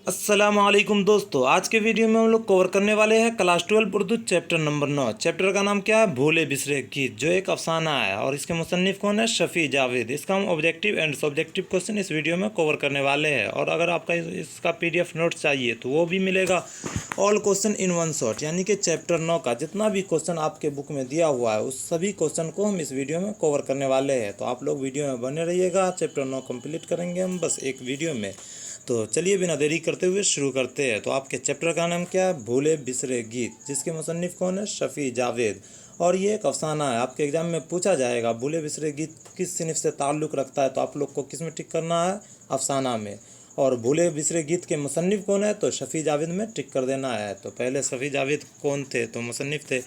अस्सलामुअलैकुम दोस्तों, आज के वीडियो में हम लोग कवर करने वाले हैं class 12 Urdu chapter number 9। Chapter का नाम क्या है? भूले बिसरे गीत, जो एक अफसाना है और इसके मुसन्निफ कौन है? शफ़ी जावेद। इसका हम ऑब्जेक्टिव एंड सब्जेक्टिव क्वेश्चन इस वीडियो में कवर करने वाले हैं। और अगर आपका इसका PDF नोट्स चाहिए तो वो भी मिलेगा। All question in one shot, यानी कि चैप्टर 9 का जितना भी क्वेश्चन आपके बुक में दिया हुआ है उस सभी क्वेश्चन को हम इस वीडियो में कवर करने वाले हैं। तो आप लोग वीडियो में बने रहिएगा। चैप्टर 9 कंप्लीट करेंगे हम बस एक वीडियो में। तो चलिए बिना देरी करते हुए शुरू करते हैं। तो आपके चैप्टर का नाम क्या है? भूले बिसरे गीत, जिसके मुसन्निफ कौन है? शफ़ी जावेद। और ये एक अफसाना है। आपके एग्जाम में पूछा जाएगा भूले बिसरे गीत किस सिनफ से ताल्लुक़ रखता है, तो आप लोग को किस में टिक करना है? अफसाना में। और भूले बिसरे गीत के मुसन्निफ कौन है? तो शफ़ी जावेद में टिक कर देना है। तो पहले शफ़ी जावेद कौन थे? तो मुसन्निफ थे।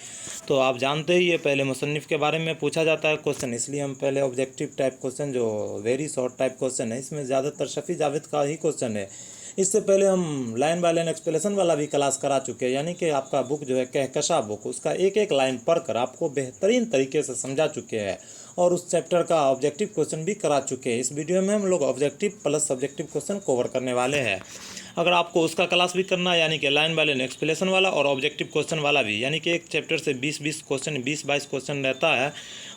तो आप जानते ही है, पहले मुसन्निफ के बारे में पूछा जाता है क्वेश्चन, इसलिए हम पहले ऑब्जेक्टिव टाइप क्वेश्चन, जो वेरी शॉर्ट टाइप क्वेश्चन है, इसमें ज़्यादातर शफ़ी जावेद का ही क्वेश्चन है। इससे पहले हम लाइन बाय लाइन एक्सप्लेनेशन वाला भी क्लास करा चुके हैं, यानी कि आपका बुक जो है कहकशा बुक, उसका एक एक लाइन पढ़ कर आपको बेहतरीन तरीके से समझा चुके हैं और उस चैप्टर का ऑब्जेक्टिव क्वेश्चन भी करा चुके हैं। इस वीडियो में हम लोग objective plus subjective question cover करने वाले हैं। अगर आपको उसका क्लास भी करना है, यानी कि लाइन बाय लाइन एक्सप्लेनेशन वाला और ऑब्जेक्टिव क्वेश्चन वाला भी, यानी कि एक चैप्टर से 20-20 क्वेश्चन, 20-22 क्वेश्चन रहता है,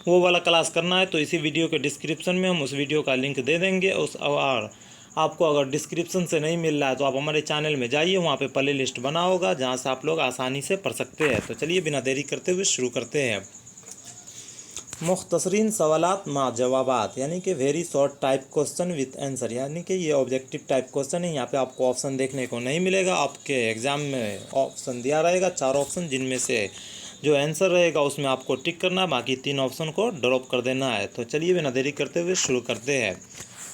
वो वाला क्लास करना है तो इसी वीडियो के डिस्क्रिप्शन में हम उस वीडियो का लिंक दे देंगे। और आपको अगर डिस्क्रिप्शन से नहीं मिल रहा है तो आप हमारे चैनल में जाइए, वहाँ पे प्ले लिस्ट बना होगा जहाँ से आप लोग आसानी से पढ़ सकते हैं। तो चलिए बिना देरी करते हुए शुरू करते हैं। मुख्तसरीन सवालात मा जवाबात, यानी कि very short type question with answer, यानी कि ये ऑब्जेक्टिव टाइप क्वेश्चन है। यहाँ पे आपको ऑप्शन देखने को नहीं मिलेगा। आपके एग्जाम में ऑप्शन दिया रहेगा 4 ऑप्शन, जिनमें से जो आंसर रहेगा उसमें आपको टिक करना, बाकी 3 ऑप्शन को ड्रॉप कर देना है। तो चलिए बिना देरी करते हुए शुरू करते हैं।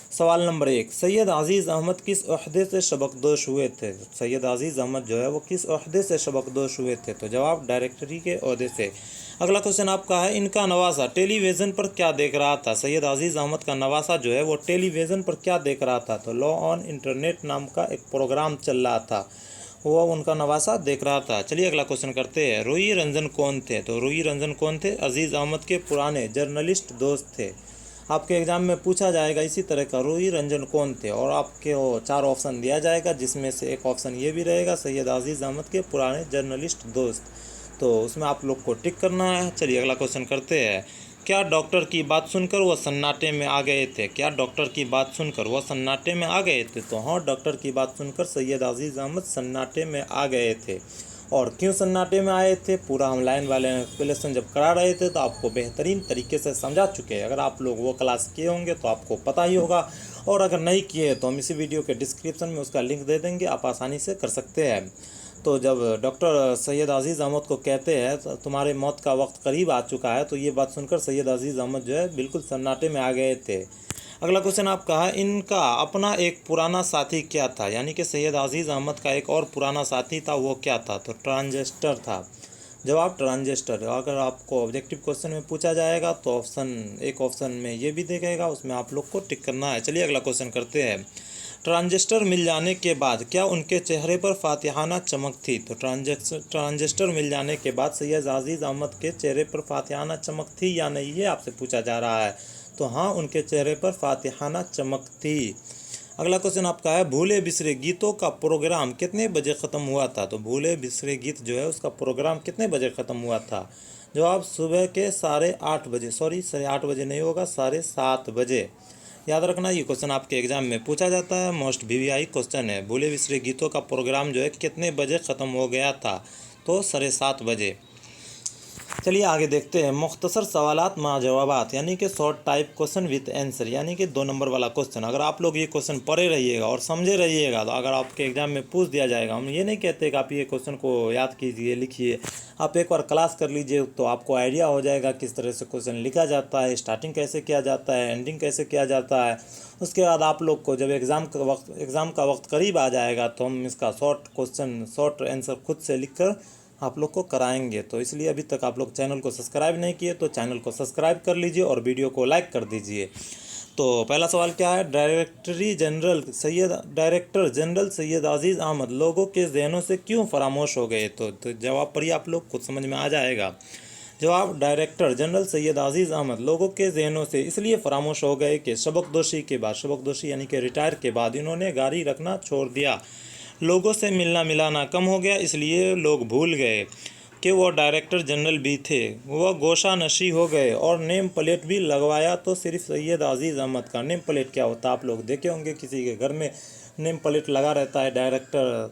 सवाल नंबर 1, सैयद अजीज़ अहमद किस ओहदे से सबकदोश हुए थे? सैयद अजीज़ अहमद जो है वो किस ओहदे से सबकदोश हुए थे? तो जवाब डायरेक्टरी के ओहदे से। अगला क्वेश्चन आपका है, इनका नवासा टेलीविज़न पर क्या देख रहा था? सैयद अजीज़ अहमद का नवासा जो है वो टेलीविज़न पर क्या देख रहा था? तो लॉ ऑन इंटरनेट नाम का एक प्रोग्राम चल रहा था, वो उनका नवासा देख रहा था। चलिए अगला क्वेश्चन करते हैं। रूही रंजन कौन थे? तो रूही रंजन कौन थे? अजीज़ अहमद के पुराने जर्नलिस्ट दोस्त थे। आपके एग्जाम में पूछा जाएगा इसी तरह का, रूही रंजन कौन थे, और आपके वो 4 ऑप्शन दिया जाएगा, जिसमें से एक ऑप्शन ये भी रहेगा, सैयद अजीज़ अहमद के पुराने जर्नलिस्ट दोस्त। तो उसमें आप लोग को टिक करना है। चलिए अगला क्वेश्चन करते हैं। क्या डॉक्टर की बात सुनकर वह सन्नाटे में आ गए थे? क्या डॉक्टर की बात सुनकर वह सन्नाटे में आ गए थे? तो हाँ, डॉक्टर की बात सुनकर सैयद अजीज़ अहमद सन्नाटे में आ गए थे। और क्यों सन्नाटे में आए थे, पूरा हम लाइन बाय लाइन एक्सप्लेनेशन जब करा रहे थे तो आपको बेहतरीन तरीके से समझा चुके हैं। अगर आप लोग वो क्लास किए होंगे तो आपको पता ही होगा, और अगर नहीं किए तो हम इसी वीडियो के डिस्क्रिप्शन में उसका लिंक दे देंगे, आप आसानी से कर सकते हैं। तो जब डॉक्टर सैयद अजीज़ अहमद को कहते हैं तो तुम्हारे मौत का वक्त करीब आ चुका है, तो ये बात सुनकर सैयद अजीज़ अहमद जो है बिल्कुल सन्नाटे में आ गए थे। अगला क्वेश्चन आपका है, इनका अपना एक पुराना साथी क्या था? यानी कि सैयद अजीज़ अहमद का एक और पुराना साथी था, वो क्या था? तो ट्रांजिस्टर था। जवाब ट्रांजिस्टर। अगर आपको ऑब्जेक्टिव क्वेश्चन में पूछा जाएगा तो एक ऑप्शन में ये भी देखेगा, उसमें आप लोग को टिक करना है। चलिए अगला क्वेश्चन करते हैं। ट्रांजिस्टर मिल जाने के बाद क्या उनके चेहरे पर फातिहाना चमक थी? तो ट्रांजिस्टर मिल जाने के बाद सैयद अजीज़ अहमद के चेहरे पर फातिहाना चमक थी या नहीं, ये आपसे पूछा जा रहा है। तो हाँ, उनके चेहरे पर फातिहाना चमक थी। अगला क्वेश्चन आपका है, भूले बिसरे गीतों का प्रोग्राम कितने बजे ख़त्म हुआ था? तो भूले बिसरे गीत जो है उसका प्रोग्राम कितने बजे ख़त्म हुआ था? जवाब सुबह के 8:30 बजे, सॉरी 8:30 बजे नहीं होगा, 7:30 बजे। याद रखना, ये क्वेश्चन आपके एग्जाम में पूछा जाता है, मोस्ट VVI क्वेश्चन है। भूले बिसरे गीतों का प्रोग्राम जो है कितने बजे ख़त्म हो गया था? तो 7:30 बजे। चलिए आगे देखते हैं। मुख्तसर सवालात मा जवाबात, यानी कि short type question with answer, यानी कि 2 नंबर वाला क्वेश्चन। अगर आप लोग ये क्वेश्चन पढ़े रहिएगा और समझे रहिएगा तो अगर आपके एग्जाम में पूछ दिया जाएगा, हम ये नहीं कहते कि आप ये क्वेश्चन को याद कीजिए, लिखिए, आप एक बार क्लास कर लीजिए तो आपको आइडिया हो जाएगा किस तरह से क्वेश्चन लिखा जाता है, स्टार्टिंग कैसे किया जाता है, एंडिंग कैसे किया जाता है। उसके बाद आप लोग को जब एग्ज़ाम का वक्त करीब आ जाएगा तो हम इसका शॉर्ट आंसर खुद से लिख कर आप लोग को कराएंगे। तो इसलिए अभी तक आप लोग चैनल को सब्सक्राइब नहीं किए तो चैनल को सब्सक्राइब कर लीजिए और वीडियो को लाइक कर दीजिए। तो पहला सवाल क्या है, डायरेक्टर जनरल सैयद अजीज़ अहमद लोगों के जहनों से क्यों फरामोश हो गए? तो जवाब पढ़िए, आप लोग खुद समझ में आ जाएगा। जवाब, डायरेक्टर जनरल सैयद अजीज़ अहमद लोगों के जहनों से इसलिए फरामोश हो गए कि सबकदोशी के बाद, सबकदोशी यानी कि रिटायर के बाद, इन्होंने गाड़ी रखना छोड़ दिया। लोगों से मिलना मिलाना कम हो गया, इसलिए लोग भूल गए कि वो डायरेक्टर जनरल भी थे। वह गोशा नशी हो गए और नेम प्लेट भी लगवाया तो सिर्फ सैयद अजीज़ अहमद का। नेम प्लेट क्या होता है आप लोग देखे होंगे, किसी के घर में नेम प्लेट लगा रहता है डायरेक्टर।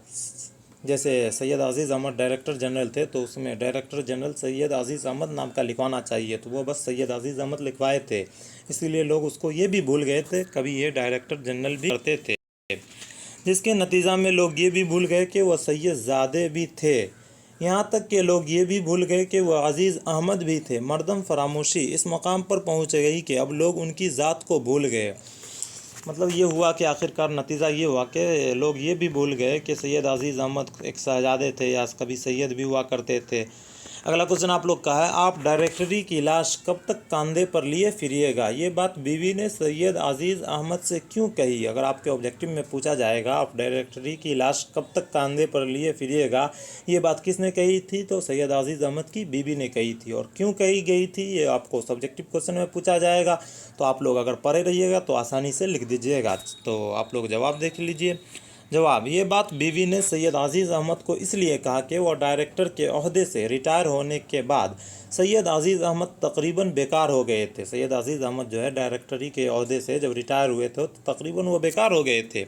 जैसे सैयद अजीज़ अहमद डायरेक्टर जनरल थे तो उसमें डायरेक्टर जनरल सैयद अजीज़ अहमद नाम का लिखवाना चाहिए, तो वो बस सैयद अजीज़ अहमद लिखवाए थे, इसीलिए लोग उसको ये भी भूल गए थे कभी ये डायरेक्टर जनरल भी करते थे, जिसके नतीजा में लोग ये भी भूल गए कि वह सैयद ज़ादे भी थे। यहाँ तक कि लोग ये भी भूल गए कि वह अजीज़ अहमद भी थे। मर्दम फरामोशी इस मकाम पर पहुँच गई कि अब लोग उनकी ज़ात को भूल गए। मतलब ये हुआ कि आखिरकार नतीजा ये हुआ कि लोग ये भी भूल गए कि सैयद अजीज़ अहमद एक शहजादे थे या कभी सैयद भी हुआ करते थे। अगला क्वेश्चन आप लोग का है, आप डायरेक्टरी की लाश कब तक कंधे पर लिए फिरिएगा? ये बात बीवी ने सैयद अजीज़ अहमद से क्यों कही? अगर आपके ऑब्जेक्टिव में पूछा जाएगा आप डायरेक्टरी की लाश कब तक कंधे पर लिए फिरिएगा, ये बात किसने कही थी? तो सैयद अजीज़ अहमद की बीवी ने कही थी। और क्यों कही गई थी ये आपको सब्जेक्टिव क्वेश्चन में पूछा जाएगा, तो आप लोग अगर पढ़े रहिएगा तो आसानी से लिख दीजिएगा। तो आप लोग जवाब देख लीजिए। जवाब, ये बात बीवी ने सैयद अजीज़ अहमद को इसलिए कहा कि वह डायरेक्टर के ओहदे से रिटायर होने के बाद सैयद अजीज़ अहमद तकरीबन बेकार हो गए थे। सैयद अजीज़ अहमद जो है डायरेक्टरी के ओहदे से जब रिटायर हुए थे तो तकरीबन वो बेकार हो गए थे,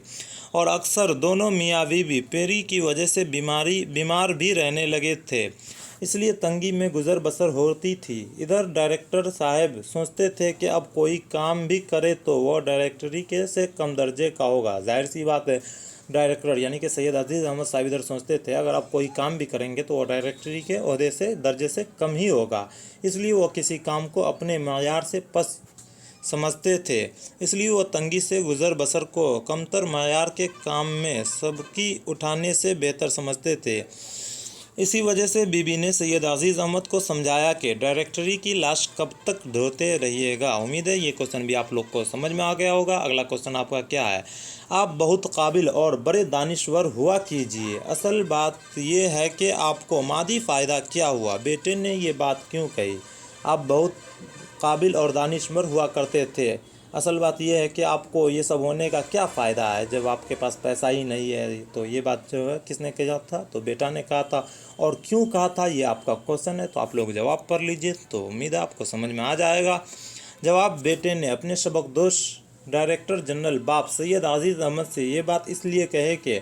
और अक्सर दोनों मियाँ बीवी पेरी की वजह से बीमार भी रहने लगे थे, इसलिए तंगी में गुजर बसर होती थी। इधर डायरेक्टर साहब सोचते थे कि अब कोई काम भी करे तो वह डायरेक्टरी के से कम दर्जे का होगा। जाहिर सी बात है, डायरेक्टर यानी कि सैयद अजीज़ अहमद साहब इधर सोचते थे अगर आप कोई काम भी करेंगे तो वो डायरेक्टरी के ओहदे से दर्जे से कम ही होगा, इसलिए वो किसी काम को अपने मायार से पस समझते थे। इसलिए वो तंगी से गुजर बसर को कमतर मायार के काम में सबकी उठाने से बेहतर समझते थे। इसी वजह से बीबी ने सैयद अजीज़ अहमद को समझाया कि डायरेक्टरी की लाश कब तक धोते रहिएगा। उम्मीद है ये क्वेश्चन भी आप लोग को समझ में आ गया होगा। अगला क्वेश्चन आपका क्या है, आप बहुत काबिल और बड़े दानिश्वर हुआ कीजिए, असल बात ये है कि आपको मादी फ़ायदा क्या हुआ? बेटे ने ये बात क्यों कही? आप बहुत काबिल और दानिश्वर हुआ करते थे, असल बात यह है कि आपको ये सब होने का क्या फ़ायदा है जब आपके पास पैसा ही नहीं है। तो ये बात जो है किसने कहा था? तो बेटा ने कहा था। और क्यों कहा था ये आपका क्वेश्चन है, तो आप लोग जवाब पढ़ लीजिए, तो उम्मीद है आपको समझ में आ जाएगा। जवाब, बेटे ने अपने सबकदोश डायरेक्टर जनरल बाप सैयद अजीज़ अहमद से ये बात इसलिए कहे कि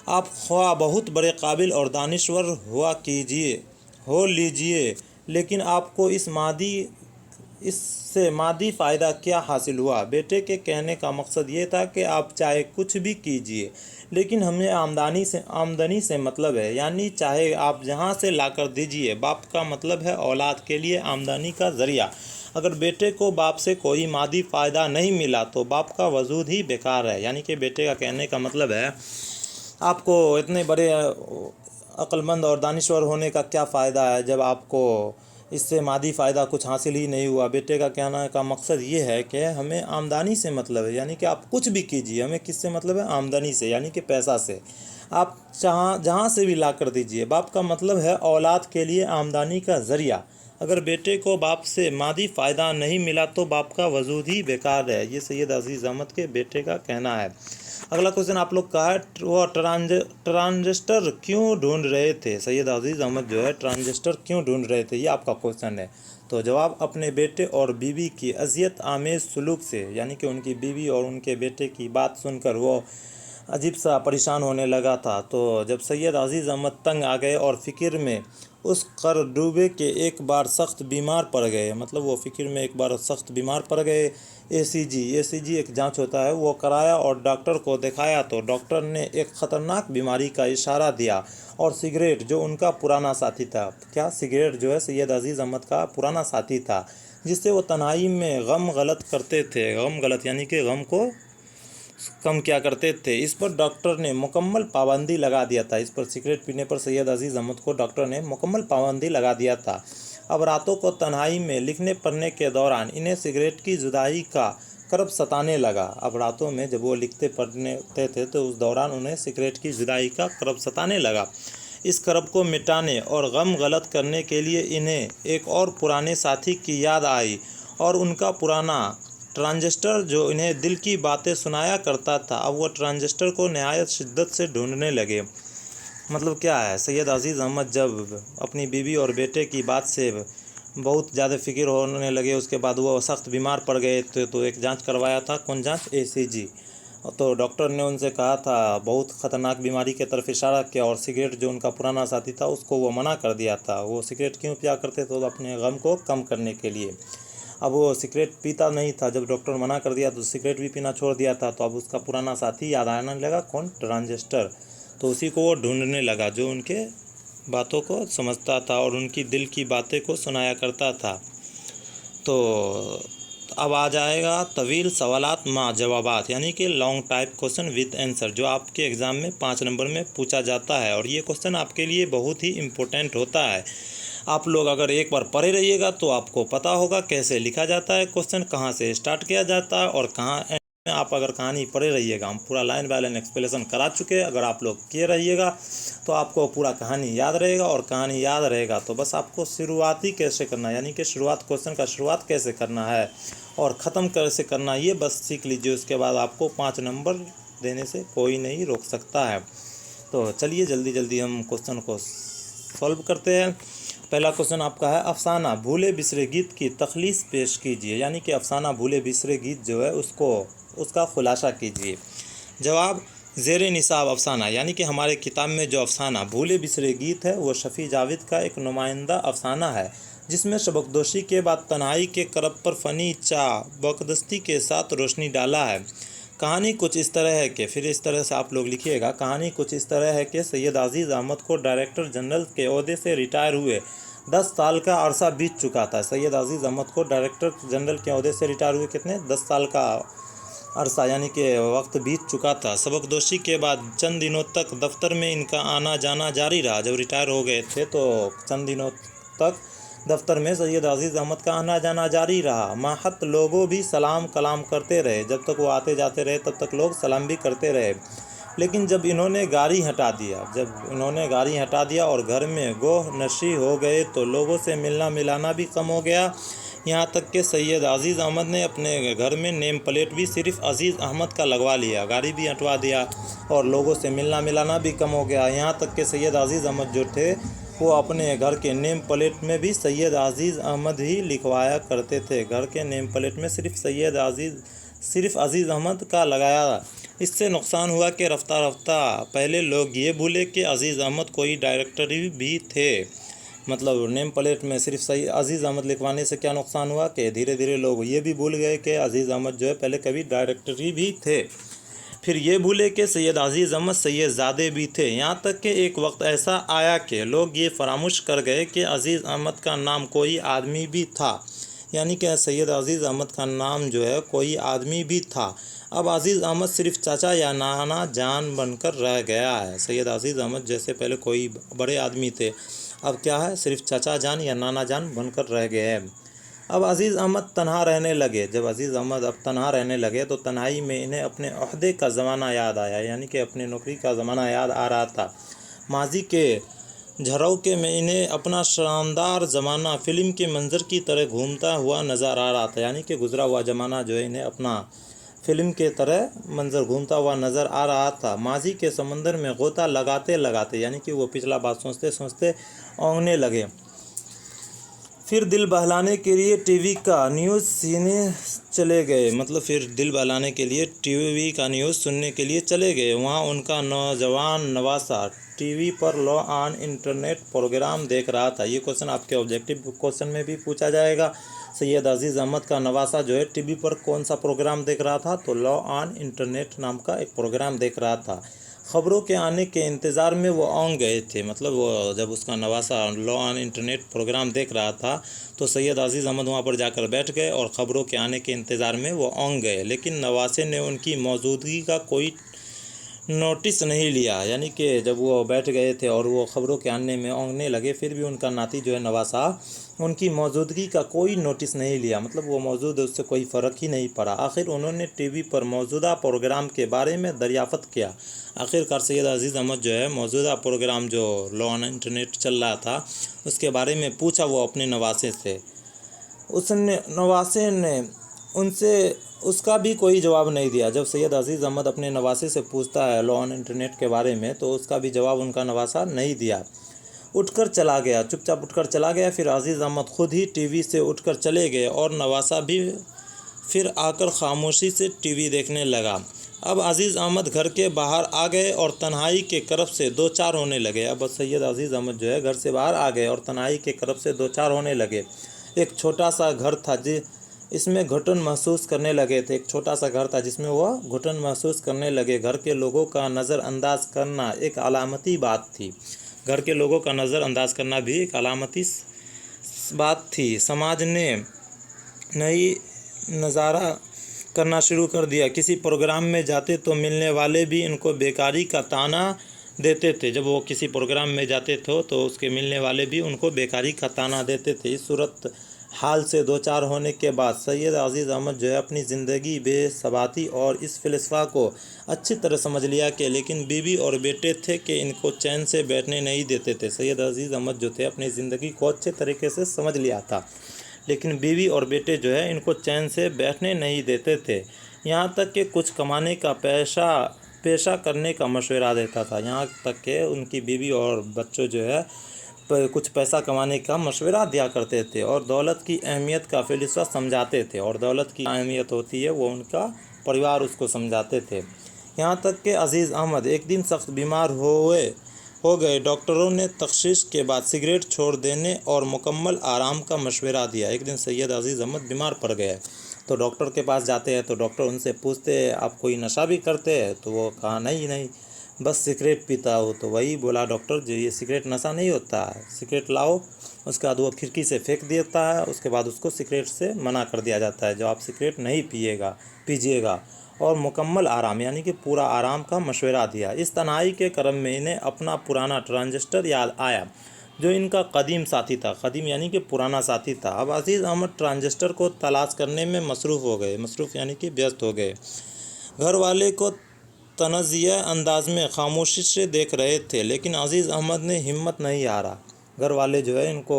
आप ख्वाह बहुत बड़े काबिल और दानिश्वर हो लीजिए, लेकिन आपको इससे मादी फ़ायदा क्या हासिल हुआ? बेटे के कहने का मकसद ये था कि आप चाहे कुछ भी कीजिए, लेकिन हमें आमदनी से मतलब है, यानी चाहे आप जहाँ से लाकर दीजिए। बाप का मतलब है औलाद के लिए आमदनी का ज़रिया। अगर बेटे को बाप से कोई मादी फ़ायदा नहीं मिला तो बाप का वजूद ही बेकार है। यानी कि बेटे का कहने का मतलब है आपको इतने बड़े अक्लमंद और दानिश्वर होने का क्या फ़ायदा है जब आपको इससे मादी फ़ायदा कुछ हासिल ही नहीं हुआ। बेटे का कहने का मकसद ये है कि हमें आमदनी से मतलब है, यानी कि आप कुछ भी कीजिए, हमें किससे मतलब है? आमदनी से, यानी कि पैसा से। आप जहाँ से भी ला कर दीजिए। बाप का मतलब है औलाद के लिए आमदनी का ज़रिया। अगर बेटे को बाप से मादी फ़ायदा नहीं मिला तो बाप का वजूद ही बेकार है। ये सैयद अजीज़ अहमद के बेटे का कहना है। अगला क्वेश्चन आप लोग का है, वो ट्रांजिस्टर क्यों ढूंढ रहे थे? सैयद अजीज़ अहमद जो है ट्रांजिस्टर क्यों ढूंढ रहे थे, ये आपका क्वेश्चन है। तो जवाब, अपने बेटे और बीवी की अजियत आमेज़ सलूक से, यानी कि उनकी बीवी और उनके बेटे की बात सुनकर वो अजीब सा परेशान होने लगा था। तो जब सैयद अजीज़ अहमद तंग आ गए और फ़िक्र में उस कर डूबे के एक बार सख्त बीमार पड़ गए, मतलब वो फ़िक्र में एक बार सख्त बीमार पड़ गए। एसीजी एक जांच होता है वो कराया और डॉक्टर को दिखाया, तो डॉक्टर ने एक ख़तरनाक बीमारी का इशारा दिया और सिगरेट जो उनका पुराना साथी था, क्या सिगरेट जो है सैयद अजीज़ अहमद का पुराना साथी था, जिससे वो तन्हाई में गम गलत करते थे। गम गलत यानी कि गम को कम क्या करते थे, इस पर डॉक्टर ने मुकम्मल पाबंदी लगा दिया था। इस पर सिगरेट पीने पर सैयद अजीज़ अहमद को डॉक्टर ने मुकम्मल पाबंदी लगा दिया था। अब रातों को तन्हाई में लिखने पढ़ने के दौरान इन्हें सिगरेट की जुदाई का करब सताने लगा। अब रातों में जब वो लिखते पढ़ने थे तो उस दौरान उन्हें सिगरेट की जुदाई का करब सताने लगा। इस करब को मिटाने और गम गलत करने के लिए इन्हें एक और पुराने साथी की याद आई और उनका पुराना ट्रांजिस्टर जो इन्हें दिल की बातें सुनाया करता था, अब वो ट्रांजिस्टर को नहायत शिद्दत से ढूंढने लगे। मतलब क्या है, सैयद अजीज़ अहमद जब अपनी बीवी और बेटे की बात से बहुत ज़्यादा फिक्र होने लगे, उसके बाद वो सख्त बीमार पड़ गए थे, तो एक जांच करवाया था। कौन जांच? ECG। तो डॉक्टर ने उनसे कहा था, बहुत ख़तरनाक बीमारी की तरफ इशारा किया, और सिगरेट जो उनका पुराना साथी था उसको वो मना कर दिया था। वो सिगरेट क्यों पिया करते थे? तो अपने गम को कम करने के लिए। अब वो सिगरेट पीता नहीं था, जब डॉक्टर मना कर दिया तो सिगरेट भी पीना छोड़ दिया था। तो अब उसका पुराना साथी याद आने लगा। कौन? ट्रांजिस्टर। तो उसी को वो ढूंढने लगा, जो उनके बातों को समझता था और उनकी दिल की बातें को सुनाया करता था। तो अब आ जाएगा तवील सवालात मा जवाबात, यानी कि long type question with answer, जो आपके एग्ज़ाम में 5 नंबर में पूछा जाता है। और ये क्वेश्चन आपके लिए बहुत ही इम्पोर्टेंट होता है। आप लोग अगर एक बार पढ़े रहिएगा तो आपको पता होगा कैसे लिखा जाता है क्वेश्चन, कहाँ से स्टार्ट किया जाता है और कहाँ। आप अगर कहानी पढ़े रहिएगा, हम पूरा लाइन बाय लाइन एक्सप्लेनेशन करा चुके हैं, अगर आप लोग किए रहिएगा तो आपको पूरा कहानी याद रहेगा। और कहानी याद रहेगा तो बस आपको शुरुआत ही कैसे करना है, यानी कि शुरुआत, क्वेश्चन का शुरुआत कैसे करना है और ख़त्म कैसे करना है, ये बस सीख लीजिए। उसके बाद आपको 5 नंबर देने से कोई नहीं रोक सकता है। तो चलिए जल्दी जल्दी हम क्वेश्चन को सॉल्व करते हैं। पहला क्वेश्चन आपका है, अफसाना भूले बिसरे गीत की तखलीस पेश कीजिए, यानी कि अफसाना भूले बिसरे गीत जो है उसका खुलासा कीजिए। जवाब, ज़ेरे निसाब अफसाना, यानी कि हमारे किताब में जो अफसाना भूले बिसरे गीत है वो शफ़ी जावेद का एक नुमाइंदा अफसाना है, जिसमें सबकदोशी के बाद तन्हाई के करब पर फ़नी बकदस्ती के साथ रोशनी डाला है। कहानी कुछ इस तरह है कि, फिर इस तरह से आप लोग लिखिएगा, कहानी कुछ इस तरह है कि सैयद अजीज़ अहमद को डायरेक्टर जनरल के ओहदे से रिटायर हुए 10 साल का अरसा बीत चुका था। सैयद अजीज़ अहमद को डायरेक्टर जनरल के ओहदे से रिटायर हुए कितने? 10 साल का अरसा, यानी कि वक्त बीत चुका था। सबकदोशी के बाद चंद दिनों तक दफ्तर में इनका आना जाना जारी रहा। जब रिटायर हो गए थे तो चंद दिनों तक दफ्तर में सैयद अजीज़ अहमद का आना जाना जारी रहा। माहत लोगों भी सलाम कलाम करते रहे, जब तक वो आते जाते रहे तब तक लोग सलाम भी करते रहे। लेकिन जब इन्होंने गाड़ी हटा दिया और घर में गोह नशी हो गए तो लोगों से मिलना मिलाना भी कम हो गया। यहाँ तक कि सैयद अजीज़ अहमद ने अपने घर में नेम प्लेट भी सिर्फ अजीज़ अहमद का लगवा लिया, गाड़ी भी हटवा दिया और लोगों से मिलना मिलाना भी कम हो गया। यहाँ तक कि सैयद अजीज़ अहमद जो थे वो अपने घर के नेम प्लेट में भी सैयद अजीज़ अहमद ही लिखवाया करते थे। घर के नेम प्लेट में सिर्फ अजीज़ अहमद का लगाया। इससे नुकसान हुआ कि रफ्ता रफ्ता पहले लोग ये भूले कि अजीज़ अहमद कोई डायरेक्टर भी थे। मतलब नेम प्लेट में सिर्फ सही अजीज़ अहमद लिखवाने से क्या नुकसान हुआ कि धीरे धीरे लोग ये भी भूल गए कि अजीज़ अहमद जो है पहले कभी डायरेक्टरी भी थे। फिर ये भूले कि सैयद अजीज़ अहमद सैयदज़ादे भी थे। यहाँ तक कि एक वक्त ऐसा आया कि लोग ये फरामोश कर गए कि अजीज़ अहमद का नाम कोई आदमी भी था, यानी कि सैयद अजीज़ अहमद का नाम जो है कोई आदमी भी था। अब अजीज़ अहमद सिर्फ चाचा या नाना जान बनकर रह गया है। सैयद अजीज़ अहमद जैसे पहले कोई बड़े आदमी थे, अब क्या है, सिर्फ चाचा जान या नाना जान बनकर रह गए हैं। अब अजीज़ अहमद तन्हा रहने लगे। जब अजीज़ अहमद अब तन्हा रहने लगे तो तन्हाई में इन्हें अपने ओहदे का ज़माना याद आया, यानी कि अपने नौकरी का ज़माना याद आ रहा था। माजी के झरोखे में इन्हें अपना शानदार ज़माना फ़िल्म के मंजर की तरह घूमता हुआ नज़र आ रहा था, यानी कि गुज़रा हुआ ज़माना जो है इन्हें अपना फिल्म के तरह मंजर घूमता हुआ नज़र आ रहा था। माजी के समंदर में गोता लगाते लगाते, यानी कि वो पिछला बात सोचते सोचते औंगने लगे। फिर दिल बहलाने के लिए टीवी का न्यूज़ सुनने चले गए, मतलब फिर दिल बहलाने के लिए टीवी का न्यूज़ सुनने के लिए चले गए। वहाँ उनका नौजवान नवासा टीवी पर लॉ ऑन इंटरनेट प्रोग्राम देख रहा था। ये क्वेश्चन आपके ऑब्जेक्टिव क्वेश्चन में भी पूछा जाएगा। सैयद अजीज़ अहमद का नवासा जो है टीवी पर कौन सा प्रोग्राम देख रहा था? तो लॉ ऑन इंटरनेट नाम का एक प्रोग्राम देख रहा था। ख़बरों के आने के इंतज़ार में वो औंग गए थे, मतलब वो जब उसका नवासा लॉ ऑन इंटरनेट प्रोग्राम देख रहा था तो सैयद अजीज़ अहमद वहाँ पर जाकर बैठ गए और ख़बरों के आने के इंतज़ार में वो औंग गए। लेकिन नवासे ने उनकी मौजूदगी का कोई नोटिस नहीं लिया, यानी कि जब वो बैठ गए थे और वो ख़बरों के आने में औंगने लगे, फिर भी उनका नाती जो है नवासा उनकी मौजूदगी का कोई नोटिस नहीं लिया, मतलब वो मौजूद है उससे कोई फ़र्क ही नहीं पड़ा। आखिर उन्होंने टीवी पर मौजूदा प्रोग्राम के बारे में दरियाफ़त किया। आखिरकार सैयद अजीज़ अहमद जो है मौजूदा प्रोग्राम जो लॉ ऑन इंटरनेट चल रहा था उसके बारे में पूछा वो अपने नवासे से। नवासे ने उनसे उसका भी कोई जवाब नहीं दिया। जब सैयद अजीज़ अहमद अपने नवासे से पूछता है लॉ ऑन इंटरनेट के बारे में, तो उसका भी जवाब उनका नवासा नहीं दिया, उठकर चला गया, चुपचाप उठकर चला गया। फिर अजीज़ अहमद खुद ही टीवी से उठकर चले गए और नवासा भी फिर आकर खामोशी से टीवी देखने लगा। अब अजीज़ अहमद घर के बाहर आ गए और तन्हाई के करब से दो चार होने लगे। अब सैयद अजीज़ अहमद जो है घर से बाहर आ गए और तन्हाई के करब से दो चार होने लगे। एक छोटा सा घर था इसमें घुटन महसूस करने लगे थे। एक छोटा सा घर था जिसमें वह घुटन महसूस करने लगे। घर के लोगों का नज़रअंदाज करना एक अलामती बात थी। घर के लोगों का नज़रअंदाज करना भी एक अलामती बात थी। समाज ने नई नज़ारा करना शुरू कर दिया। किसी प्रोग्राम में जाते तो मिलने वाले भी इनको बेकारी का ताना देते थे। जब वो किसी प्रोग्राम में जाते थे तो उसके मिलने वाले भी उनको बेकारी का ताना देते थे। इस सूरत हाल से दो चार होने के बाद सैयद अजीज़ अहमद जो है अपनी ज़िंदगी बेसबाती और इस फ़लसफ़ा को अच्छी तरह समझ लिया कि लेकिन बीवी और बेटे थे कि इनको चैन से बैठने नहीं देते थे। सैयद अजीज़ अहमद जो थे अपनी ज़िंदगी को अच्छे तरीके से समझ लिया था, लेकिन बीवी और बेटे जो है इनको चैन से बैठने नहीं देते थे। यहाँ तक कि कुछ कमाने का पेशा करने का मशवरा देता था। यहाँ तक कि उनकी बीवी और बच्चों जो है कुछ पैसा कमाने का मशवरा दिया करते थे और दौलत की अहमियत का फ़लसफ़ा समझाते थे। और दौलत की अहमियत होती है वो उनका परिवार उसको समझाते थे। यहाँ तक कि अजीज़ अहमद एक दिन सख्त बीमार हो गए। डॉक्टरों ने तशख़ीस के बाद सिगरेट छोड़ देने और मुकम्मल आराम का मशवरा दिया। एक दिन सैयद अजीज़ अहमद बीमार पड़ गए तो डॉक्टर के पास जाते हैं तो डॉक्टर उनसे पूछते हैं आप कोई नशा भी करते हैं? तो वो कहा नहीं, बस सिगरेट पीता हो। तो वही बोला डॉक्टर जो ये सिगरेट नशा नहीं होता है, सिगरेट लाओ। उसके बाद वो खिड़की से फेंक देता है। उसके बाद उसको सिगरेट से मना कर दिया जाता है जो आप सिगरेट नहीं पीजिएगा। और मुकम्मल आराम यानी कि पूरा आराम का मशवरा दिया। इस तन्हाई के क्रम में इन्हें अपना पुराना ट्रांजिस्टर याद आया जो इनका कदीम साथी था। कदीम यानी कि पुराना साथी था। अब अजीज़ अहमद ट्रांजिस्टर को तलाश करने में मसरूफ़ यानी कि व्यस्त हो गए। घर वाले को तनज़िया अंदाज में खामोशी से देख रहे थे, लेकिन अजीज़ अहमद ने हिम्मत नहीं हारा। घर वाले जो है इनको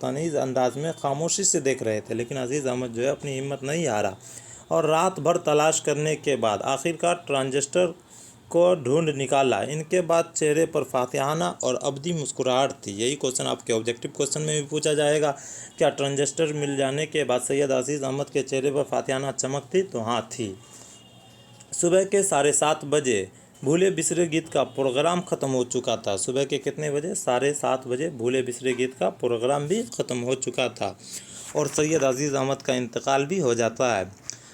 तनीज़ अंदाज में खामोशी से देख रहे थे, लेकिन अजीज़ अहमद जो है अपनी हिम्मत नहीं हारा और रात भर तलाश करने के बाद आखिरकार ट्रांजिस्टर को ढूंढ निकाला। इनके बाद चेहरे पर फातिहाना और अबदी मुस्कुराहट थी। यही क्वेश्चन आपके ऑब्जेक्टिव क्वेश्चन में भी पूछा जाएगा। क्या ट्रांजिस्टर मिल जाने के बाद सैयद अजीज़ अहमद के चेहरे पर फातिहाना चमक थी? तो हाँ थी। सुबह के 7:30 बजे भूले बिसरे गीत का प्रोग्राम ख़त्म हो चुका था। सुबह के कितने बजे? 7:30 बजे भूले बिसरे गीत का प्रोग्राम भी ख़त्म हो चुका था और सैयद अजीज़ अहमद का इंतकाल भी हो जाता है।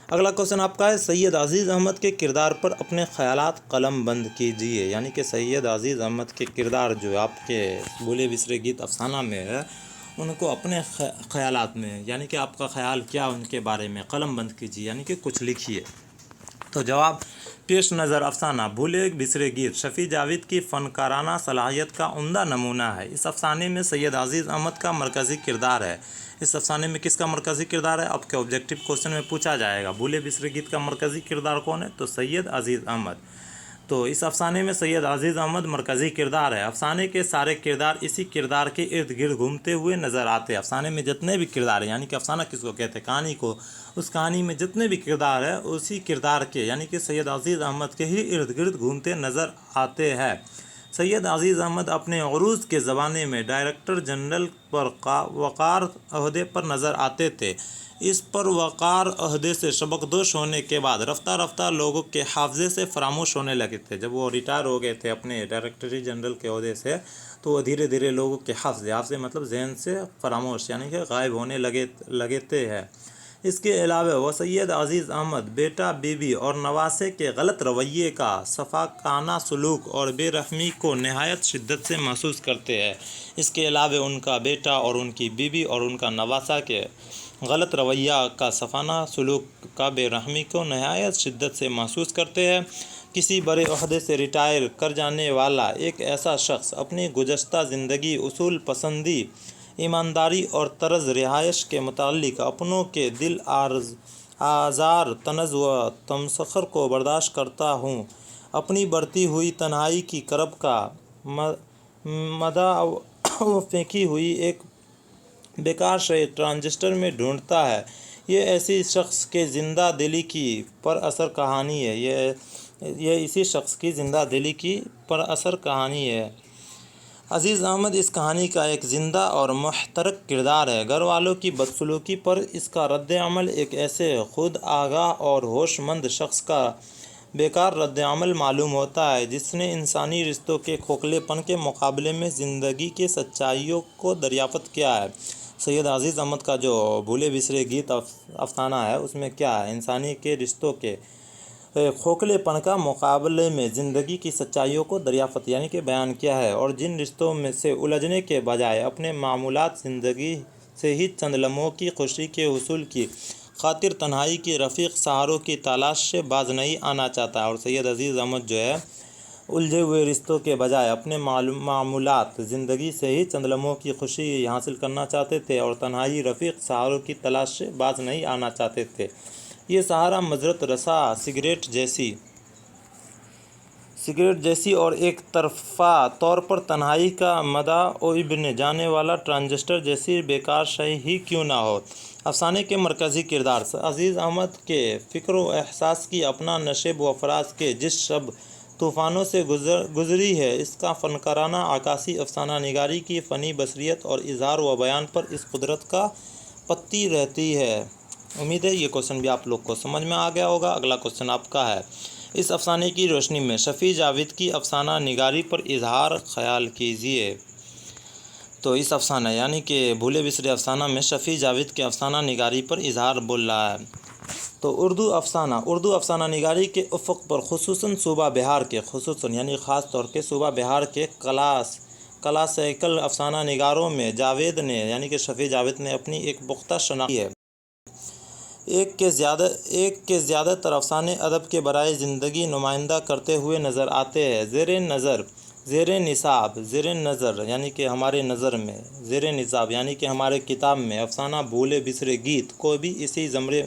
अगला क्वेश्चन आपका है सैयद अजीज़ अहमद के किरदार पर अपने ख़यालात कलम बंद कीजिए। यानी कि सैयद अजीज़ अहमद के किरदार जो आपके भूले बिसरे गीत अफसाना में है उनको अपने ख़यालात में यानी कि आपका ख़याल क्या उनके बारे में कलम बंद कीजिए यानी कि कुछ लिखिए। तो जवाब पेश नज़र अफसाना भूले बिसरे गीत शफ़ी जावेद की फ़नकाराना सलाहियत का उम्दा नमूना है। इस अफसाने में सैयद अजीज़ अहमद का मरकज़ी किरदार है। इस अफसाने में किसका मरकज़ी किरदार है? आपके ऑब्जेक्टिव क्वेश्चन में पूछा जाएगा। भूले बिसरे गीत का मरकज़ी किरदार कौन है? तो सैयद अजीज़ अहमद। तो इस अफसाने में सैयद अजीज़ अहमद मरकज़ी किरदार है। अफसाने के सारे किरदार इसी किरदार के इर्द गिर्द घूमते हुए नज़र आते हैं। अफसाने में जितने भी किरदार हैं यानी कि अफसाना किसको कहते हैं? कहानी को। उस कहानी में जितने भी किरदार है उसी किरदार के यानी कि सैयद अजीज़ अहमद के ही इर्द गिर्द घूमते नज़र आते हैं। सैयद अजीज़ अहमद अपने अरूज के ज़माने में डायरेक्टर जनरल पर वक़ार अहदे पर नज़र आते थे। इस पर वक़ार अहदे से सबकदोश होने के बाद रफ्ता रफ्ता लोगों के हाफजे से फरामोश होने लगे थे। जब वो रिटायर हो गए थे अपने डायरेक्टरी जनरल के अहदे से तो वो धीरे धीरे लोगों के हाफजे मतलब जहन से फरामोश यानी कि गायब होने लगे हैं। इसके अलावा वह सैयद अजीज़ अहमद बेटा बीवी और नवासे के गलत रवैये का सफाकाना सलूक और बेरहमी को नहायत शिद्दत से महसूस करते हैं। इसके अलावा उनका बेटा और उनकी बीवी और उनका नवासा के गलत रवैया का सफाना सलूक का बेरहमी को नहायत शिद्दत से महसूस करते हैं। किसी बड़े ओहदे से रिटायर कर जाने वाला एक ऐसा शख्स अपनी गुज़श्ता ज़िंदगी उसूल पसंदी ईमानदारी और तर्ज़ रिहाइश के मुतालिक अपनों के दिल आज़ार तनज़ व तमसखर को बर्दाश्त करता हूँ। अपनी बढ़ती हुई तन्हाई की करब का मदा फेंकी हुई एक बेकार शय ट्रांजिस्टर में ढूंढता है। ये ऐसी शख्स के ज़िंदा दिली की पर असर कहानी है। ये इसी शख्स की ज़िंदा दिली की पर असर कहानी है। अज़ीज़ अहमद इस कहानी का एक ज़िंदा और मुहतरक किरदार है। घर वालों की बदसलूकी पर इसका रद्द-ए-अमल एक ऐसे खुद आगाह और होशमंद शख्स का बेकार रद्द-ए-अमल मालूम होता है जिसने इंसानी रिश्तों के खोखलेपन के मुकाबले में ज़िंदगी की सच्चाइयों को दरियाफ़त किया है। सैयद अज़ीज़ अहमद का जो भूले बिसरे गीत अफसाना है, उसमें क्या है, इंसानी के रिश्तों के खोखलेपन का मुकाबले में ज़िंदगी की सच्चाइयों को दरियाफ़त यानी कि बयान किया है। और जिन रिश्तों में से उलझने के बजाय अपने मामूलात ज़िंदगी से ही चंद लम्हों की खुशी के हुसूल की खातिर तन्हाई की रफ़ीक सहारों की तलाश से बाज नहीं आना चाहता। और सैयद अज़ीज़ अहमद जो है, उलझे हुए रिश्तों के बजाय अपने मामूलात ज़िंदगी से ही चंद लम्हों की खुशी हासिल करना चाहते थे और तन्हाई रफ़ीक सहारों की तलाश से बाज नहीं आना चाहते थे। ये सहारा मजरत रसा सिगरेट जैसी और एक तरफ़ा तौर पर तन्हाई का मदा ओइबने जाने वाला ट्रांजिस्टर जैसी बेकार शय ही क्यों ना हो। अफसाने के मरकज़ी किरदार अज़ीज़ अहमद के फ़िक्र व एहसास की अपना नशेब व फ़राज के जिस शब तूफ़ानों से गुज़री है, इसका फ़नकाराना अक्कासी अफसाना निगारी की फ़नी बसरियत और इज़हार व बयान पर इस कुदरत का पत्ती रहती है। उम्मीद है ये क्वेश्चन भी आप लोग को समझ में आ गया होगा। अगला क्वेश्चन आपका है, इस अफसाने की रोशनी में शफ़ी जावेद की अफसाना निगारी पर इजहार ख्याल कीजिए। तो इस अफसाना यानी कि भूले बिसरे अफसाना में शफ़ी जावेद के अफसाना निगारी पर इजहार बोल रहा है। तो उर्दू अफसाना निगारी के उफ़क़ पर खुसूसन सूबा बिहार के खुसूसन यानी ख़ास तौर के सूबा बिहार के क्लासिकल अफसाना निगारों में जावेद ने यानी कि शफ़ी जावेद ने अपनी एक पुख्ता शनाख्त है। एक के ज़्यादातर अफसाने अदब के बराए ज़िंदगी नुमाइंदा करते हुए नज़र आते हैं। ज़ेर नज़र यानी कि हमारे नज़र में, ज़ेर निसाब यानी कि हमारे किताब में अफसाना भूले बिसरे गीत को भी इसी ज़मरे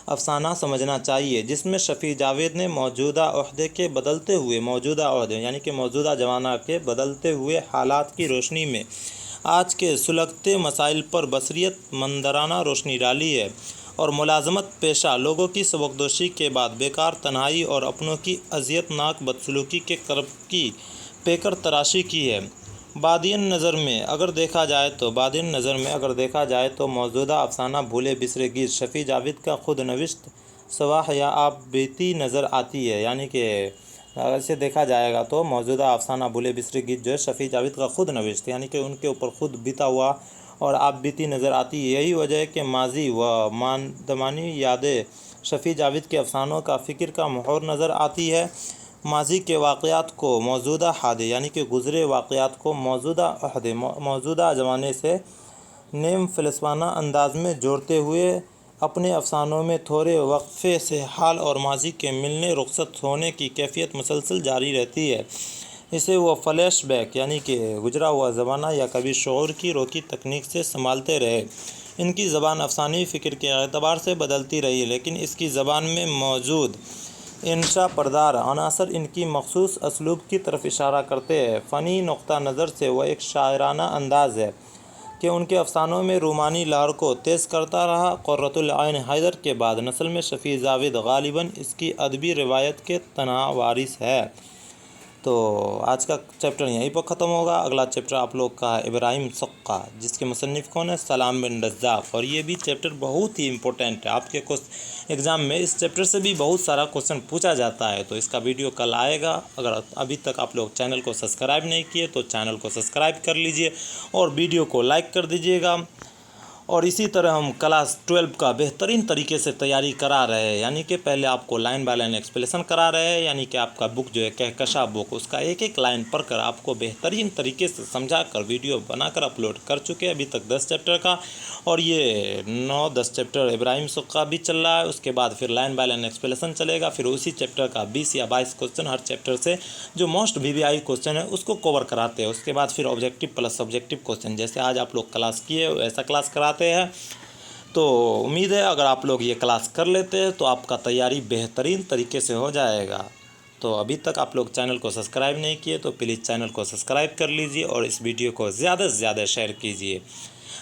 अफसाना समझना चाहिए, जिसमें शफ़ी जावेद ने मौजूदा अहदे यानी कि मौजूदा ज़माना के बदलते हुए हालात की रोशनी में आज के सुलगते मसाइल पर बसरियत मंदराना रोशनी डाली है और मुलाजमत पेशा लोगों की सबकदोशी के बाद बेकार तन्हाई और अपनों की अजियतनाक बदसलूकी के कर्ब की पेकर तराशी की है। बादियन नज़र में अगर देखा जाए तो मौजूदा अफसाना भूले बिसरे गीत शफ़ी जावेद का खुद नविश्त सवाह या आप बीती नज़र आती है। यानी कि अगर से देखा जाएगा तो मौजूदा अफसाना भूले बिसरे गीत जो है शफ़ी जावेद का खुद नविश्त यानी कि उनके ऊपर खुद बीता हुआ और आप बीती नज़र आती है। यही वजह है कि माजी व मानदमानी यादें शफ़ी जावेद के अफसानों का फ़िक्र का मोहर नज़र आती है। माजी के वाक़यात को मौजूदा हादे यानी कि गुज़रे वाक़यात को मौजूदा ज़माने से नेम फ़लसफ़ाना अंदाज में जोड़ते हुए अपने अफसानों में थोड़े वक्फ़े से हाल और माजी के मिलने रुखसत होने की कैफियत मुसलसल जारी रहती है। इसे वो फ्लैशबैक यानी कि गुजरा हुआ ज़माना या कभी शऊर की रोकी तकनीक से संभालते रहे। इनकी ज़बान अफसानी फ़िक्र के एतबार से बदलती रही, लेकिन इसकी ज़बान में मौजूद इंशा परदार अनासर इनकी मखसूस असलूब की तरफ इशारा करते हैं। फ़नी नुक्ता नज़र से वह एक शायराना अंदाज़ है कि उनके अफसानों में रूमानी लहर को तेज़ करता रहा। क़ुर्रतुल ऐन हैदर के बाद नस्ल में शफ़ी जावेद ग़ालिबन इसकी अदबी रिवायत के तन्हा वारिस है। तो आज का चैप्टर यहीं पर ख़त्म होगा। अगला चैप्टर आप लोग का है इब्राहिम सक़्क़ा, जिसके मुसन्निफ़ कौन है, सलाम बिन रज़्ज़ाक़। और ये भी चैप्टर बहुत ही इम्पोर्टेंट है, आपके एग्ज़ाम में इस चैप्टर से भी बहुत सारा क्वेश्चन पूछा जाता है। तो इसका वीडियो कल आएगा। अगर अभी तक आप लोग चैनल को सब्सक्राइब नहीं किए तो चैनल को सब्सक्राइब कर लीजिए और वीडियो को लाइक कर दीजिएगा। और इसी तरह हम क्लास 12 का बेहतरीन तरीके से तैयारी करा रहे हैं, यानी कि पहले आपको लाइन बाय लाइन एक्सप्लेनेशन करा रहे हैं, यानी कि आपका बुक जो है कहकशा बुक, उसका एक एक लाइन पढ़कर आपको बेहतरीन तरीके से समझा कर वीडियो बनाकर अपलोड कर चुके हैं अभी तक 10 चैप्टर का। और ये 9-10 चैप्टर इब्राहिम सक़्क़ा भी चल रहा है। उसके बाद फिर लाइन बाय लाइन एक्सप्लेनेशन चलेगा, फिर उसी चैप्टर का 20 या 22 क्वेश्चन हर चैप्टर से जो मोस्ट VVI क्वेश्चन है उसको कवर कराते हैं। उसके बाद फिर ऑब्जेक्टिव प्लस सब्जेक्टिव क्वेश्चन, जैसे आज आप लोग क्लास किए वैसा क्लास कराते हैं। तो उम्मीद है अगर आप लोग ये क्लास कर लेते हैं तो आपका तैयारी बेहतरीन तरीके से हो जाएगा। तो अभी तक आप लोग चैनल को सब्सक्राइब नहीं किए तो प्लीज़ चैनल को सब्सक्राइब कर लीजिए और इस वीडियो को ज़्यादा से ज़्यादा शेयर कीजिए।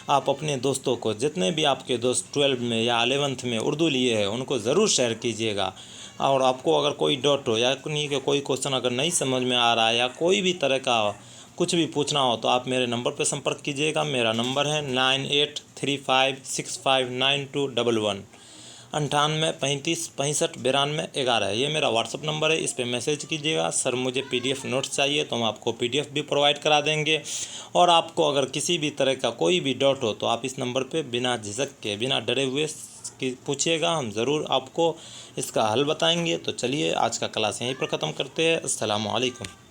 आप अपने दोस्तों को, जितने भी आपके दोस्त 12 में या 11th में उर्दू लिए हैं, उनको ज़रूर शेयर कीजिएगा। और आपको अगर कोई डाउट हो या कोई क्वेश्चन अगर नहीं समझ में आ रहा है या कोई भी तरह का कुछ भी पूछना हो तो आप मेरे नंबर पर संपर्क कीजिएगा। मेरा नंबर है 9835659211 9835659211। ये मेरा व्हाट्सअप नंबर है, इस पर मैसेज कीजिएगा। सर मुझे PDF नोट्स चाहिए तो हम आपको PDF भी प्रोवाइड करा देंगे। और आपको अगर किसी भी तरह का कोई भी डाउट हो तो आप इस नंबर पे बिना झिझक के, बिना डरे हुए पूछिएगा, हम ज़रूर आपको इसका हल बताएंगे। तो चलिए आज का क्लास यहीं पर ख़त्म करते हैं। अस्सलामु अलैकुम।